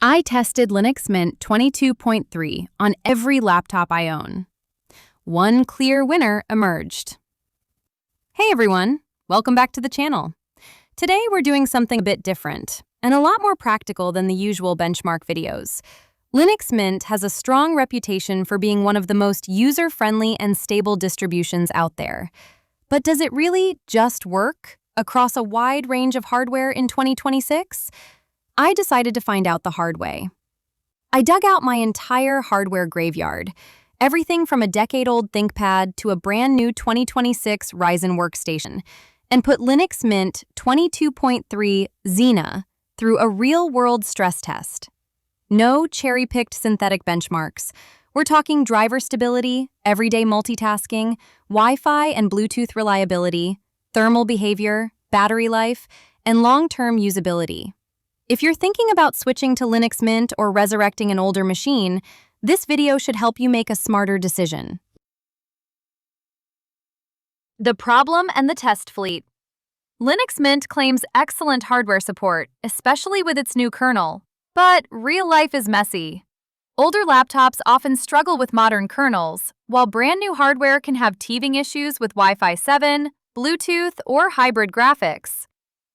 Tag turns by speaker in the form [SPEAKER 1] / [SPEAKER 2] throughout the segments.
[SPEAKER 1] I tested Linux Mint 22.3 on every laptop I own. One clear winner emerged. Hey everyone, welcome back to the channel. Today we're doing something a bit different and a lot more practical than the usual benchmark videos. Linux Mint has a strong reputation for being one of the most user-friendly and stable distributions out there. But does it really just work across a wide range of hardware in 2026? I decided to find out the hard way. I dug out my entire hardware graveyard, everything from a decade-old ThinkPad to a brand new 2026 Ryzen workstation, and put Linux Mint 22.3 Zena through a real-world stress test. No cherry-picked synthetic benchmarks. We're talking driver stability, everyday multitasking, Wi-Fi and Bluetooth reliability, thermal behavior, battery life, and long-term usability. If you're thinking about switching to Linux Mint or resurrecting an older machine, this video should help you make a smarter decision. The problem and the test fleet. Linux Mint claims excellent hardware support, especially with its new kernel. But real life is messy. Older laptops often struggle with modern kernels, while brand new hardware can have teething issues with Wi-Fi 7, Bluetooth, or hybrid graphics.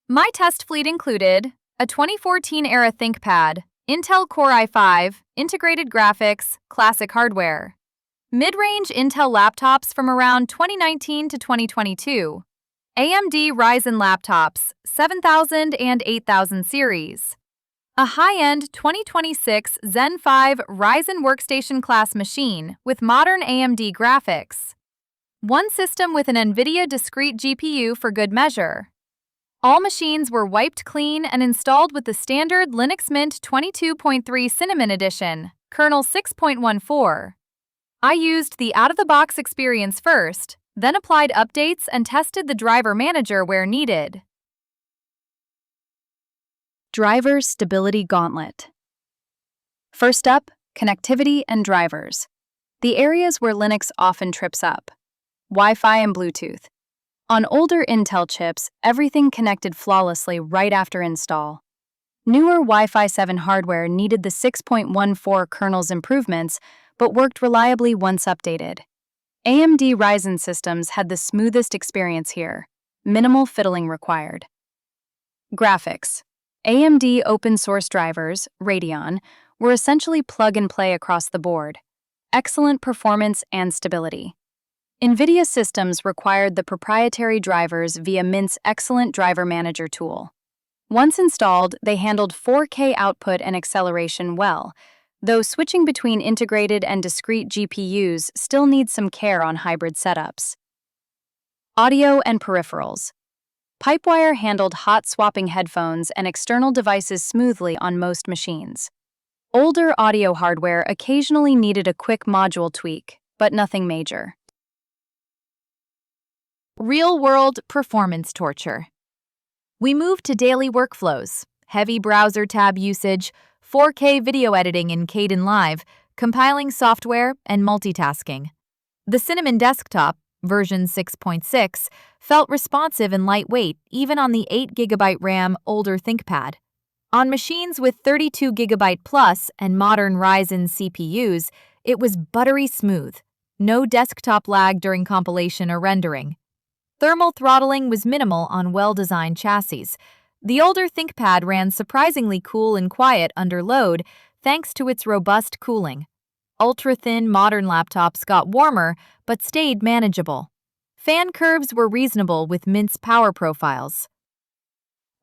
[SPEAKER 1] My test fleet included a 2014-era ThinkPad, Intel Core i5, integrated graphics, classic hardware. Mid-range Intel laptops from around 2019 to 2022. AMD Ryzen laptops, 7000 and 8000 series. A high-end 2026 Zen 5 Ryzen workstation class machine with modern AMD graphics. One system with an NVIDIA discrete GPU for good measure. All machines were wiped clean and installed with the standard Linux Mint 22.3 Cinnamon Edition, kernel 6.14. I used the out-of-the-box experience first, then applied updates and tested the driver manager where needed. Driver Stability Gauntlet. First up, connectivity and drivers. The areas where Linux often trips up. Wi-Fi and Bluetooth. On older Intel chips, everything connected flawlessly right after install. Newer Wi-Fi 7 hardware needed the 6.14 kernel's improvements, but worked reliably once updated. AMD Ryzen systems had the smoothest experience here. Minimal fiddling required. Graphics. AMD open-source drivers, Radeon, were essentially plug-and-play across the board. Excellent performance and stability. NVIDIA systems required the proprietary drivers via Mint's excellent driver manager tool. Once installed, they handled 4K output and acceleration well, though switching between integrated and discrete GPUs still needs some care on hybrid setups. Audio and peripherals. PipeWire handled hot-swapping headphones and external devices smoothly on most machines. Older audio hardware occasionally needed a quick module tweak, but nothing major. Real-world performance torture. We moved to daily workflows, heavy browser tab usage, 4K video editing in Kdenlive, compiling software, and multitasking. The Cinnamon desktop, version 6.6, felt responsive and lightweight even on the 8GB RAM older ThinkPad. On machines with 32GB plus and modern Ryzen CPUs, it was buttery smooth. No desktop lag during compilation or rendering. Thermal throttling was minimal on well-designed chassis. The older ThinkPad ran surprisingly cool and quiet under load thanks to its robust cooling. Ultra-thin modern laptops got warmer but stayed manageable. Fan curves were reasonable with Mint's power profiles.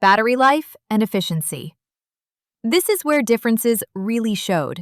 [SPEAKER 1] Battery life and efficiency. This is where differences really showed.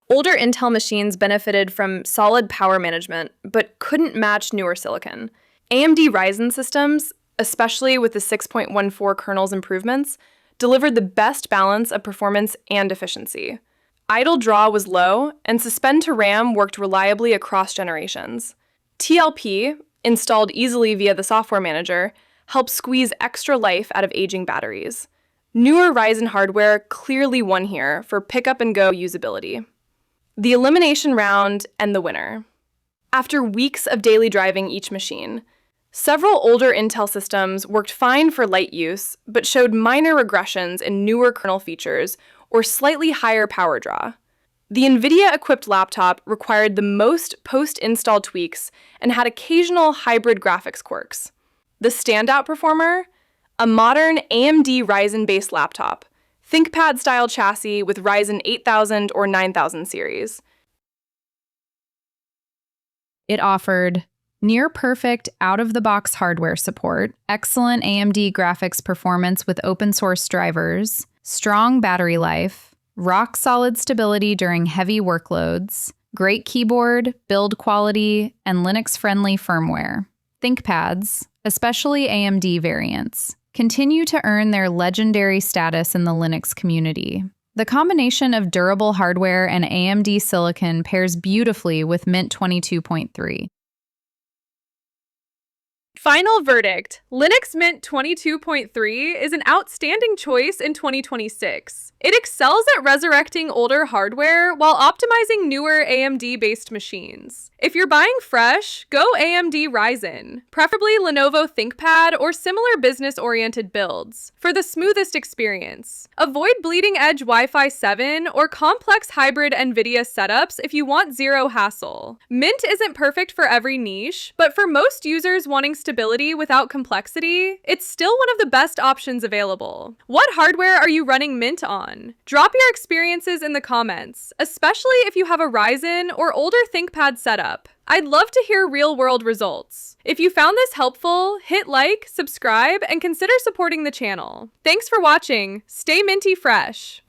[SPEAKER 2] Older Intel machines benefited from solid power management, but couldn't match newer silicon. AMD Ryzen systems, especially with the 6.14 kernel's improvements, delivered the best balance of performance and efficiency. Idle draw was low, and suspend to RAM worked reliably across generations. TLP, installed easily via the software manager, helped squeeze extra life out of aging batteries. Newer Ryzen hardware clearly won here for pick-up-and-go usability. The elimination round and the winner. After weeks of daily driving each machine, Several older Intel systems worked fine for light use, but showed minor regressions in newer kernel features or slightly higher power draw. The NVIDIA-equipped laptop required the most post-install tweaks and had occasional hybrid graphics quirks. The standout performer? A modern AMD Ryzen-based laptop, ThinkPad-style chassis with Ryzen 8000 or 9000 series.
[SPEAKER 1] It offered near-perfect out-of-the-box hardware support, excellent AMD graphics performance with open-source drivers, strong battery life, rock-solid stability during heavy workloads, great keyboard, build quality, and Linux-friendly firmware. ThinkPads, especially AMD variants, continue to earn their legendary status in the Linux community. The combination of durable hardware and AMD silicon pairs beautifully with Mint 22.3.
[SPEAKER 2] Final verdict, Linux Mint 22.3 is an outstanding choice in 2026. It excels at resurrecting older hardware while optimizing newer AMD-based machines. If you're buying fresh, go AMD Ryzen, preferably Lenovo ThinkPad or similar business-oriented builds, for the smoothest experience. Avoid bleeding-edge Wi-Fi 7 or complex hybrid NVIDIA setups if you want zero hassle. Mint isn't perfect for every niche, but for most users wanting stability without complexity, it's still one of the best options available. What hardware are you running Mint on? Drop your experiences in the comments, especially if you have a Ryzen or older ThinkPad setup. I'd love to hear real-world results. If you found this helpful, hit like, subscribe, and consider supporting the channel. Thanks for watching. Stay minty fresh.